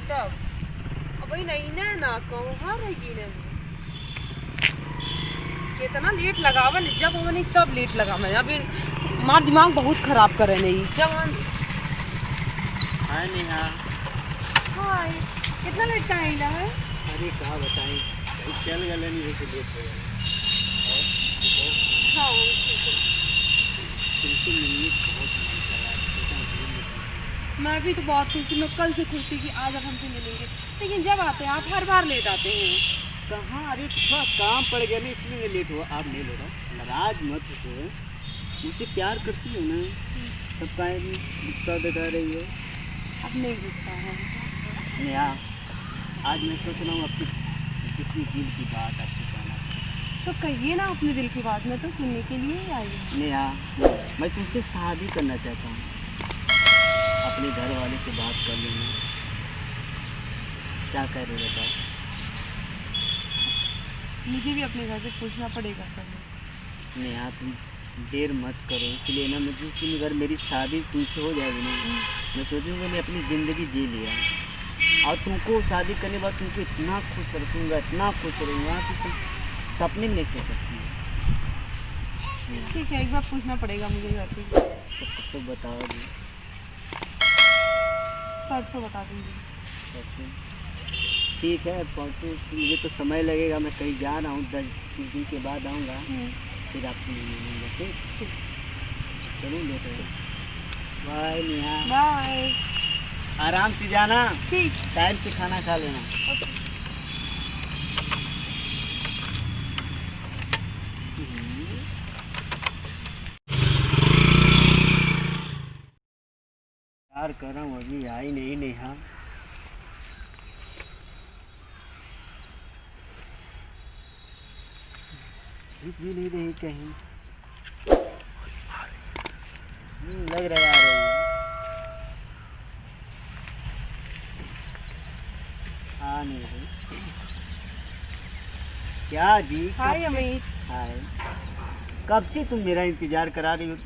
तब अब वही नहीं ना कहाँ रहेगी ना कितना लेट लगावन जब वो नहीं तब लेट लगा मैं अभी हमारा दिमाग बहुत खराब करे नहीं जब हाय नेहा। हाय कितना लेट का आइला है। अरे कहाँ बताएं चल गए नहीं वैसे लेट हो गया। हाँ ठीक है। तुमसे मिलने बहुत मन कर रहा है मैं भी तो बहुत खुश थी मैं कल से खुश थी कि आज आप हमसे मिलेंगे लेकिन जब आते हैं आप हर बार लेट आते हैं। कहाँ। अरे थोड़ा काम पड़ गया ना इसलिए मैं लेट हुआ। आप नहीं लो रहा नाराज मत हो मुझसे प्यार करती हो ना तब काहे गुस्सा दिखा रही हो। अब नहीं गुस्सा है नेहा आज मैं सोच रहा हूँ अपनी कितनी दिल की बात आपसे कहना। तो कहिए ना अपने दिल की बात मैं तो सुनने के लिए ही आई हूँ। नेहा मैं तुमसे शादी करना चाहता हूँ। अपने घर वाले से बात कर लेना। क्या कह रहे हो बताओ। मुझे भी अपने घर से पूछना पड़ेगा कभी। नेहा तुम देर मत करो इसलिए ना मैं जिस दिन अगर मेरी शादी तुमसे हो जाएगी ना मैं सोचूंगा मैं अपनी ज़िंदगी जी लिया और तुमको शादी करने के बाद तुमको इतना खुश रखूँगा कि तुम सपने में नहीं सो सकती। ठीक है एक बार पूछना पड़ेगा मुझे घर पे। तो कब तक बताओगी। परसों बता दूँगी। परसों ठीक है परसों मुझे तो समय लगेगा मैं कहीं जा रहा हूँ 10-20 दिन के बाद आऊँगा फिर आपसे मिलूँगा। ठीक चलो लेते हैं। बाय नेहा। बाय। आराम से जाना। ठीक टाइम से खाना खा लेना। ओके। प्यार कर रहा हूँ अभी आई नहीं नेहा। दिख भी नहीं रही कहीं। लग रहा है आ रही है। आ नहीं रही। क्या जी हाय अमित। हाय कब से तुम मेरा इंतजार करा रही हो।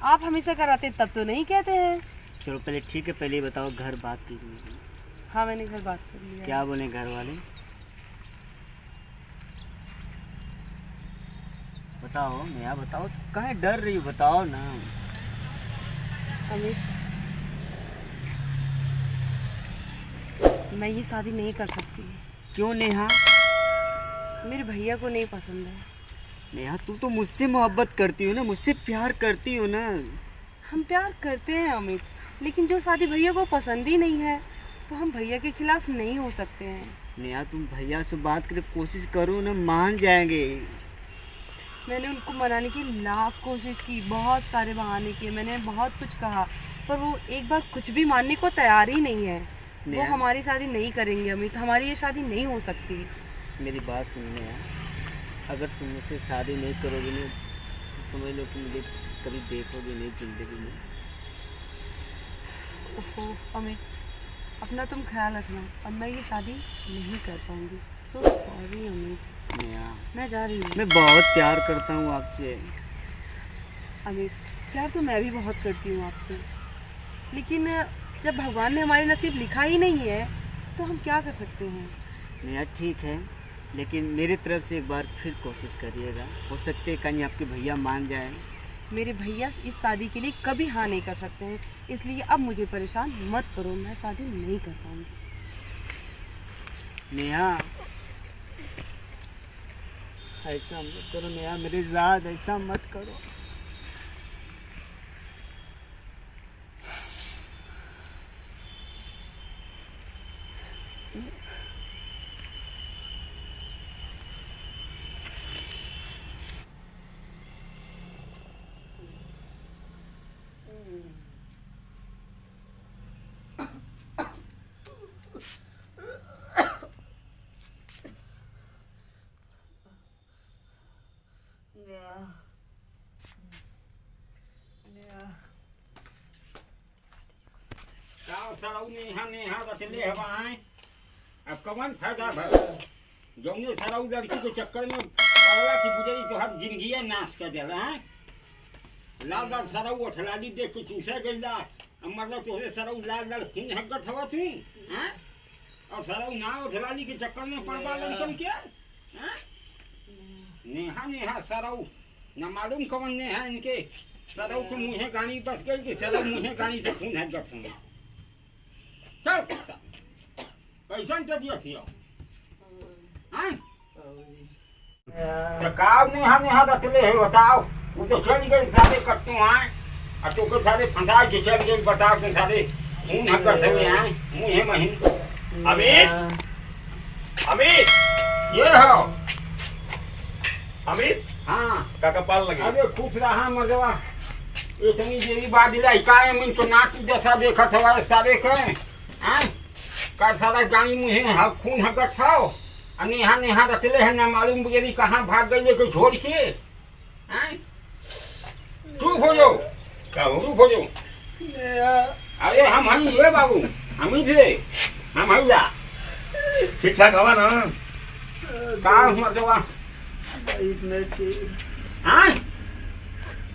आप हमेशा कराते तब तो नहीं कहते हैं। चलो पहले ठीक है पहले बताओ घर बात की तुमने। हाँ मैंने घर बात कर लिया। क्या बोले घर वाले। बताओ नेहा बताओ कहाँ डर रही हो बताओ ना। अमित मैं ये शादी नहीं कर सकती। क्यों नेहा। मेरे भैया को नहीं पसंद है। नेहा तू तो मुझसे मोहब्बत करती हो ना मुझसे प्यार करती हो ना। हम प्यार करते हैं अमित लेकिन जो शादी भैया को पसंद ही नहीं है तो हम भैया के खिलाफ नहीं हो सकते हैं। नेहा तुम भैया से बात करके कोशिश करो ना मान जाएंगे। मैंने उनको मनाने की लाख कोशिश की बहुत सारे बहाने किए मैंने बहुत कुछ कहा पर वो एक बार कुछ भी मानने को तैयार ही नहीं है। वो हमारी शादी नहीं करेंगे अमित हमारी ये शादी नहीं हो सकती। मेरी बात सुनने यार अगर तुम मुझसे शादी नहीं करोगे ना तो समझ लो कि मुझे कभी देखोगे नहीं जिंदगी में। ओहो अमित अपना तुम ख्याल रखना अब मैं ये शादी नहीं कर पाऊंगी। So sorry Amit. नेहा मैं जा रही हूँ। मैं बहुत प्यार करता हूँ आपसे। अमित प्यार तो मैं भी बहुत करती हूँ आपसे लेकिन जब भगवान ने हमारे नसीब लिखा ही नहीं है तो हम क्या कर सकते हैं। नेहा ठीक है लेकिन मेरी तरफ से एक बार फिर कोशिश करिएगा हो सकते है कहीं आपके भैया मान जाए। मेरे भैया इस शादी के लिए कभी हाँ नहीं कर सकते हैं इसलिए अब मुझे परेशान मत करो मैं शादी नहीं कर पाऊंगी। नेहा ऐसा मत करो नेहा मेरे साथ ऐसा मत करो। सराउ नेहा नेहा रचले हवाएं अब कौन फायदा भर जौने सराउ लड़की के चक्कर में पड़ला की गुजरी तो हर जिंदगी नाश कर देला है। लाल लाल सराउ उठलाली देख के चूसे गईला मतलब तोहरे सरऊ लाल लाल खून हगत हवा तू हैं और सरऊ ना उठलानी के चक्कर में पड़वा लड़कन के हैं नेहा नेहा सरऊ न मालूम कौन ने है इनके सरऊ के मुँहे गानी बस गई कि सरऊ मुँहे गानी से खून हगत हूँ चल कैसन तबियत है हैं तो काव नेहा नेहा रखले है बताओ वो तो चल गई सारे कट्टू हैं और तो के सारे फंसा के चल गए बताओ तुम सारे खून हगत हुए हैं मुँहे महीन अमित अमित ये हो अमित हाँ काका पाल लगे अबे खुश रहा मर्दवा इतनी देरी बाद इलाई काहे मन तो नाच जैसा देखत हवा सारे के हैं का सारा गानी मुहे खून हगत थाओ नेहा नेहा रखले है ना मालूम बुझेरी कहाँ भाग गई लेके छोड़ के हैं चुप हो जाओ का हो चुप हो जाओ अरे हम हई ये बाबू हम ही थे हम हई ला ठीक ठाक हवा ना का मर्दवा हाँ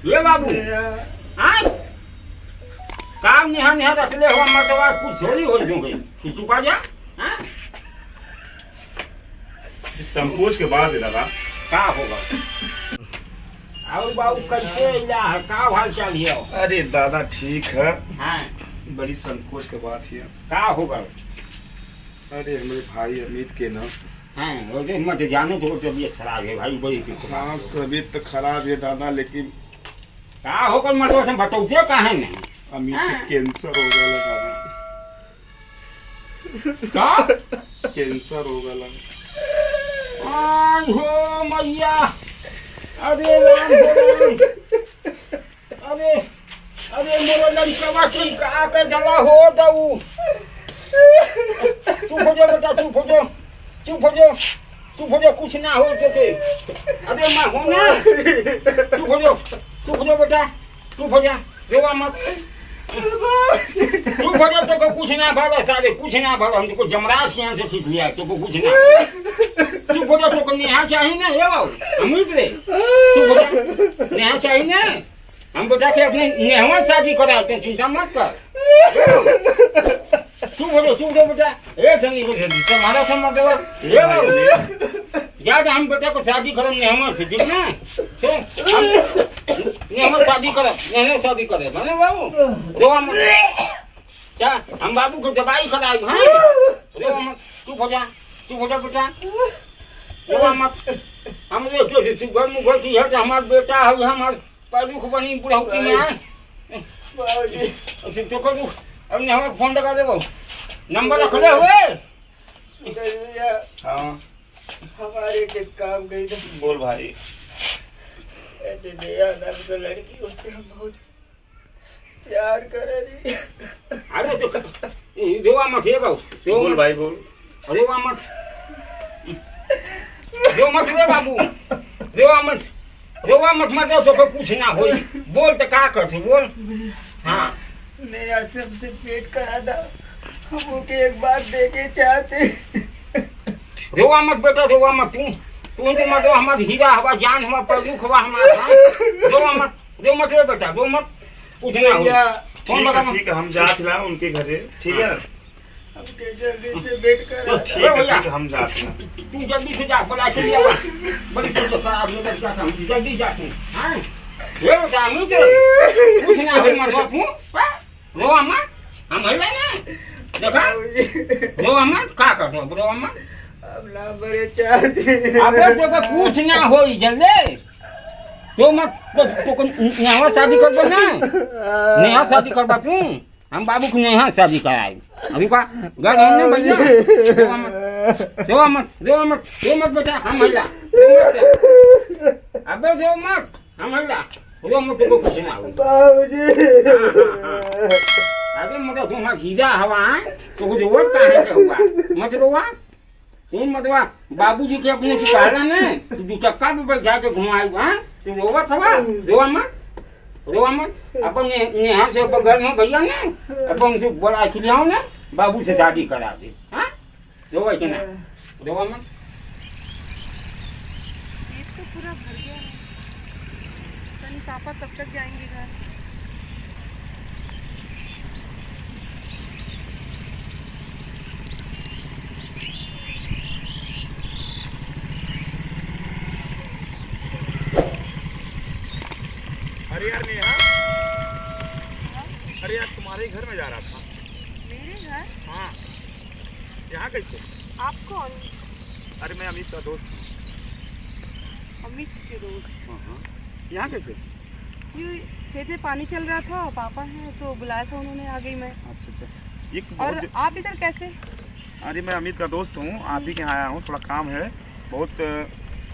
ये बाबू हाँ काम नेहा नेहा रखले हो मर्दवा कुछ थोड़ी हो जाओगे तू चुपा जा हाँ संकोच के बाद दादा का होगा और बाबू कैसे इला है का हाल चाल है अरे दादा ठीक है हाँ बड़ी संकोच के बात है का होगा अरे हमारे भाई अमित के ना हाँ वो मत जाने तो तबीयत खराब है भाई बड़ी की हाँ तबीयत तो खराब है दादा लेकिन का होकर मतलब से बताओते काहे नहीं अमित के कैंसर हो गया का कैंसर हो गया आई हो मैया अरे राम हो राम अरे अरे मोरा लड़का की का के गला हो दऊ चुप हो जा बेटा चुप हो जा चुप हो जा चुप हो जा कुछ ना हो ते अरे मैं हो ना चुप हो जा बेटा चुप हो जा रोवा मत चुप हो जा तो कुछ ना भला सारे कुछ ना भला हम तो जमराज के यहाँ से खींच लिया तो कुछ ना चुप हो जा तो नेहा चाहिए ना ये बाबू अमित रे चुप हो जा नेहा चाहिए ना हम बेटा के अपने नेहवा शादी कराते हैं चिंता मत कर चुप हो बेटा ए चंगी को हमारा समझ दो ये बाबू याद हम बेटा को शादी करम नेहवा से ठीक ना तो नेहवा शादी करम नेहवा शादी करे माने बाबू रोवा मत क्या हम बाबू को दवाई कराई हां रोवा मत चुप हो जा बेटा रोवा मत हम देखते से घर मुगल की है हमारा बेटा है हमार पैदू को बनी बुढ़ाउती में है बाबूजी अच्छा तो को अब नेहवा फोन लगा दे बाबू नंबर रख ले हुए भैया हाँ हमारे के काम गई तो बोल भाई नाम तो लड़की उससे हम बहुत प्यार करे जी अरे तो देवा मत है बाबू बोल भाई बोल देवा मत देवा मत रे बाबू देवा मत मत तो कुछ ना होई बोल तो का करते बोल हाँ मेरा सबसे पेट करा था हम उनके एक बार देखे चाहते देवा मत बेटा देवा मत तू तो मत हमारा हीरा हवा जान हमारा प्रमुख हवा हमारा देवा मत रे बेटा दो मत कुछ ना भैया हो ठीक है हम जात ला उनके घरे ठीक है हमके जल्दी से पेट करा ठीक है हम जात ला तू जल्दी से जा बुला के लिया बड़ी तो खराब लगा क्या था जल्दी जा तू हां ये बेटा अमित कुछ ना हो मत तू रो अम्मा हम है ना देखा रो अम्मा का कर दो रो अम्मा अब ना बड़े चाहते अबे तो कुछ ना होई जल्दी तो मत तो नेहा शादी कर दो ना नेहा शादी करवा तू हम बाबू को नेहा शादी कराए अभी का घर हमने भैया रो मत बेटा हम महिला अबे रो मत हम महिला रो मत तो कुछ ना हो बाबूजी अबे मतलब तुम्हारा हीरा हवा तो कुछ और का है हुआ मत रोवा तुम मतलब बाबूजी के अपने की कहला ने तू चक्का पे बैठा के घुमाई हां तू रोवा थवा रोवा मत अपन नेहा से घर में भैया ने अपन से बड़ा खिलाओ ना बाबू से शादी करा दे हां रोवा के ना रोवा मत पेट तो पूरा भर गया है तनी पापा कब तक जाएंगे घर अरे यार तुम्हारे ही घर में जा रहा था। मेरे घर? हाँ। यहाँ कैसे? आप कौन? अरे मैं अमित का दोस्त हूँ। अमित के दोस्त? हाँ। यहाँ कैसे? ये खेत में पानी चल रहा था, पापा हैं तो बुलाया था उन्होंने, आ गई मैं। अच्छा। एक और बहुत आप इधर कैसे? अरे मैं अमित का दोस्त हूँ, आप ही के यहाँ आया हूँ, थोड़ा काम है, बहुत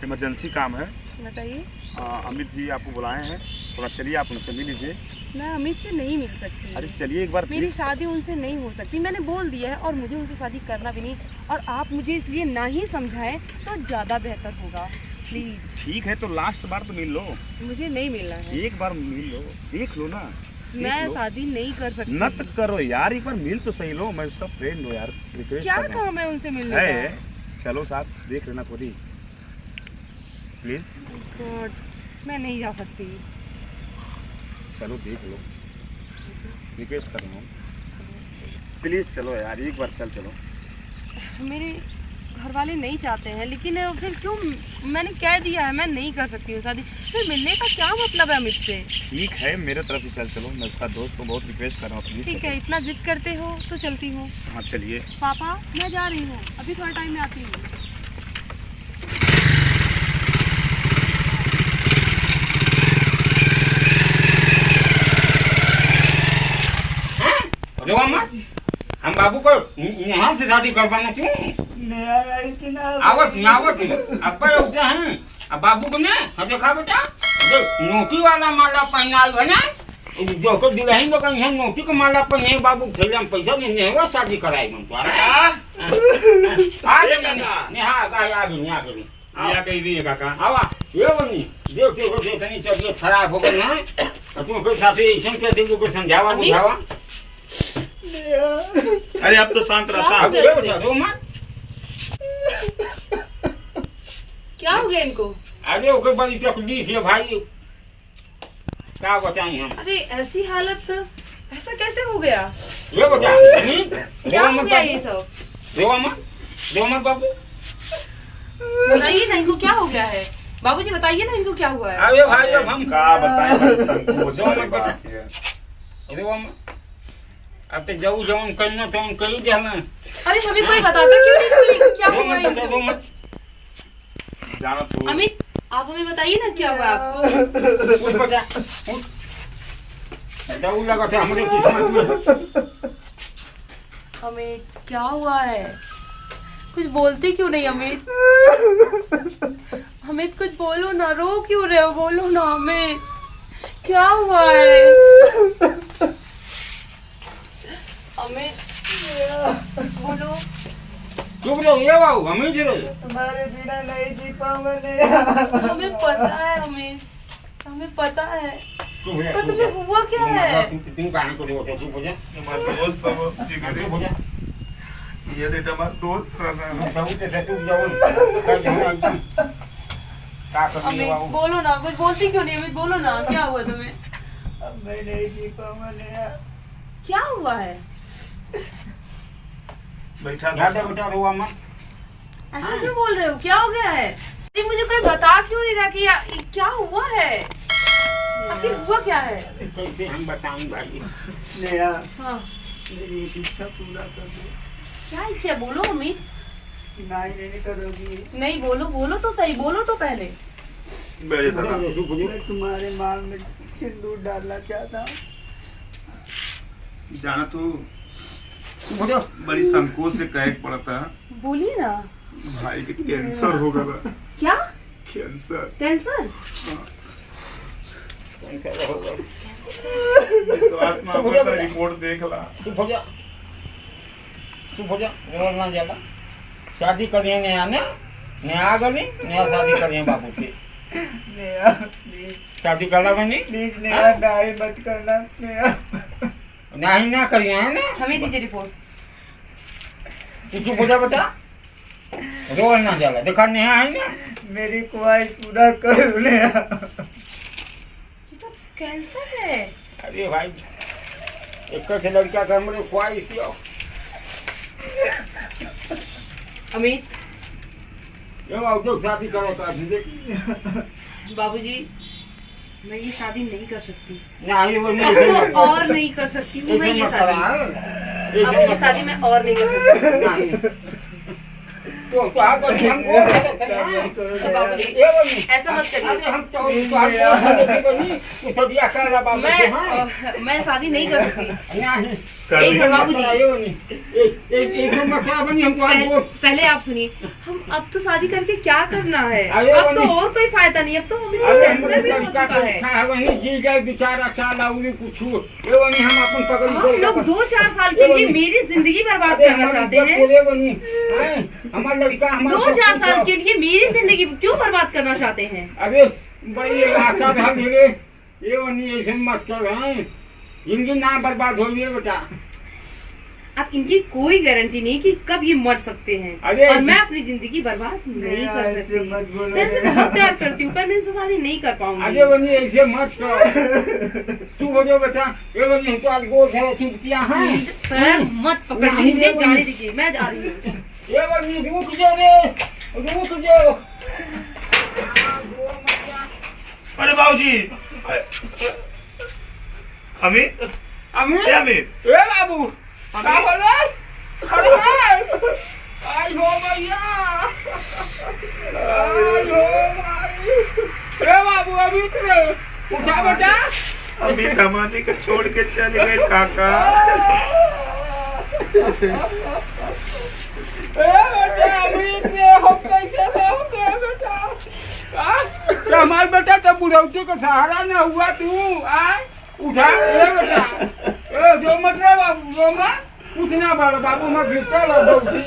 इमरजेंसी काम है। बताइए। अमित जी आपको बुलाए हैं, थोड़ा चलिए आप उनसे मिल लीजिए। मैं अमित से नहीं मिल सकती। अरे चलिए एक बार मेरी शादी उनसे नहीं हो सकती, मैंने बोल दिया है, और मुझे उनसे शादी करना भी नहीं। और आप मुझे इसलिए ना ही समझाएं तो ज़्यादा बेहतर होगा, प्लीज। ठीक है तो लास्ट बार तो मिल लो। मुझे नहीं मिलना है। एक बार मिल लो, देख लो ना। मैं शादी नहीं कर सकती। नत करो यार, एक बार मिल तो सही लो, मैं उसका फ्रेंड हूँ यार, रिक्वेस्ट क्या कर रहा हूँ। काम है उनसे मिलने है, का? चलो साथ देख लेना खुद ही, प्लीज। गॉड, मैं नहीं जा सकती। चलो देख लो, रिक्वेस्ट कर रहा हूँ, प्लीज चलो यार, एक बार चलो। मेरे घर वाले नहीं चाहते हैं, लेकिन फिर क्यों? मैंने कह दिया है मैं नहीं कर सकती हूँ शादी, फिर मिलने का क्या मतलब है अमित से? ठीक है, मेरे तरफ से चलो, मैं उसका दोस्त हूँ, बहुत रिक्वेस्ट कर रहा हूँ, प्लीज। ठीक है, इतना जिद करते हो तो चलती हूँ। हाँ चलिए। पापा मैं जा रही हूँ, अभी थोड़ा टाइम में आती हूँ। रोवा मत, हम बाबू को यहाँ से शादी करवाना क्यों? नया आई थी ना। आवत अब उठते हैं। अब बाबू को ने देखा बेटा, जो नोटी वाला माला पहनाई है ना, जो को दुल्हन लोग यहाँ नोटी का माला पहने, बाबू थैला में पैसा नहीं हुआ, शादी कराई हम तुम्हारा। आ गई लिया कहीं नहीं है काका। आवा ये बनी देख तनी तबीयत खराब हो गई है, तुम कोई साथी ऐसा के दिल को समझावा बुझावा। अरे अब तो शांत रहता। अब ये बेटा रो मत। क्या हो गया इनको? अरे ओके बड़ी तकलीफ है भाई, क्या बताएं हम। अरे ऐसी हालत, ऐसा कैसे हो गया? ये बता क्या हो गया ये सब? रो मत बाबू। बताइए ना इनको क्या हो गया है। बाबूजी बताइए ना इनको क्या हुआ है। अरे भाई अब हम का बताएं, बड़ी संकोच वाली बात है। रो मत, अब तो जाऊ जौन करना तो हम कर ही दे हमें। अरे हमें कोई बताता क्यों नहीं? क्या रो हुआ मत इनको? रो मत। जाना तो अमित आप हमें बताइए ना क्या हुआ आपको। उठ बेटा उठ। जाऊ लगा था हमारे किस्मत में। हमें क्या हुआ है? कुछ बोलते क्यों नहीं अमित? अमित कुछ बोलो ना, रो क्यों रहे हो? बोलो ना अमित, क्या हुआ है? अमित बोलो। चुप रहो ये बाबू, हमें ही रहो। तुम्हारे बिना नहीं जी पाऊंगा नया। हमें पता है अमित, हमें पता है, चुप हो जा, पर चुप हो तुम्हें जा। हुआ क्या है? तुम कहां को देखो, चुप हो जा। हमारे दोस्त हो, जी करे। चुप हो जा। ये देख हमारा दोस्त रहना। जाऊ ते ससुर जाऊ कर जाना एकदम। का कर अमित बाबू। बोलो ना, कुछ बोलती क्यों नहीं? अमित बोलो ना, क्या हुआ तुम्हें? अब मैं नहीं जी पाऊंगा नया। क्या हुआ है? बैठा ज्यादा बेटा रोवा मत। ऐसा क्यों बोल रहे हो? क्या हो गया है? जी मुझे कोई बता क्यों नहीं रहा कि क्या हुआ है? आखिर हुआ क्या है? कैसे हम बताएं भाई। नया हाँ मेरी एक इच्छा पूरा कर दो। क्या इच्छा है? बोलो अमित। नहीं करोगी। नहीं बोलो, बोलो तो सही, बोलो तो पहले। बैठा था। मैं तुम्हारे मांग में सिंदूर डालना चाहता हूँ। जाना तो बड़ी संकोच से कहे पड़ता है। बोलिए ना। भाई के कैंसर हो गया। क्या कैंसर। कैंसर? विश्वास ना करता, रिपोर्ट देख ला। चुप हो जा, रोल ना जाला। शादी करिए नया ने, नया गली नया शादी करिए बाबू से। नया प्लीज शादी करना बनी प्लीज नया नहीं मत करना नया। नहीं ना करिए है ना। हमें दीजिए रिपोर्ट। तू चुप हो जा बेटा, रोल ना जाला। देखा नया है ना। मेरी ख्वाहिश पूरा कर नया। ये तो कैंसर है। अरे भाई एक से लड़का का मेरे ख्वाहिश हो। अमित ये बाबू शादी करो तो अभी देख। बाबूजी मैं ये शादी नहीं कर सकती, नहीं वो अब नहीं तो और नहीं कर सकती हूँ मैं ये शादी, अब ये शादी मैं और नहीं कर सकती। तो आप हमको बाबूजी ऐसा मत करिए, हम तो मैं शादी नहीं कर सकती। नहीं बाबूजी हमको पहले आप सुनिए, हम अब तो शादी करके क्या करना है, अरे अब तो वही- और कोई फायदा नहीं, अब तो हमें कैंसर भी हो चुका है। वही जी जाए बेचारा साला उन्हें कुछ ये वही हम अपन पकड़ हम लोग 2-4 साल के लिए मेरी जिंदगी बर्बाद करना चाहते हैं। हमारा लड़का 2-4 साल के लिए मेरी जिंदगी क्यों बर्बाद करना चाहते हैं? अरे बड़ी आशा था मेरे ये वही ऐसे मत कर हैं जिंदगी ना बर्बाद हो गई बेटा। अब इनकी कोई गारंटी नहीं कि कब ये मर सकते हैं, अरे और मैं अपनी जिंदगी बर्बाद नहीं कर सकती। मैं इसे बहुत प्यार करती हूँ, पर मैं इससे शादी नहीं कर अरे पाऊंगी। वही ऐसे मत कर तू हो जाओ बेटा। ये वही हम तो आज गोल है चुपतियां हैं पैर मत पकड़िए, नहीं, मुझे नहीं, जाने दीजिए, मैं जा रही हूँ। ये वही रुक जाओ रे रुक जाओ। अरे बाबूजी अमित अमित ए अमित ए बाबू क्या बोले? अरे आई हो भैया आई हो भाई। ए बाबू अमित रे उठा बेटा। अमित हमारे को छोड़ के चले गए काका। ए बेटा अमित रे हम कैसे रहोगे बेटा? तो हमारा बेटा तो बुढ़ौती का सहारा न हुआ तू आ उठा ए बेटा। ए जो मत रे बाबू जो मत कुछ ना बड़ा बाबू मैं फिर चलो बुढ़ौती।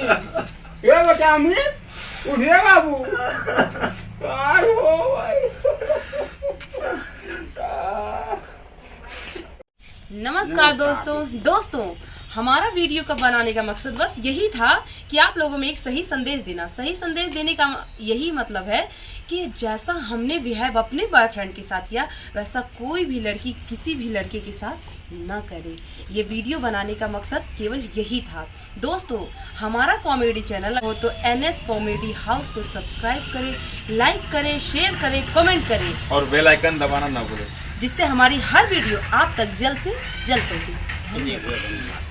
ए बेटा अमित उठ रे बाबू। आई हो भाई। नमस्कार दोस्तों, हमारा वीडियो का बनाने का मकसद बस यही था कि आप लोगों में एक सही संदेश देना। सही संदेश देने का यही मतलब है कि जैसा हमने बिहेव अपने बॉयफ्रेंड के साथ किया, वैसा कोई भी लड़की किसी भी लड़के के साथ ना करे। ये वीडियो बनाने का मकसद केवल यही था। दोस्तों, हमारा कॉमेडी चैनल हो तो NS कॉमेडी हाउस को सब्सक्राइब करें, लाइक करें, शेयर करें, कमेंट करें, और बेल आइकन दबाना ना भूलें। जिससे हमारी हर वीडियो आप तक जल्द से जल्द पहुंचे। धन्यवाद।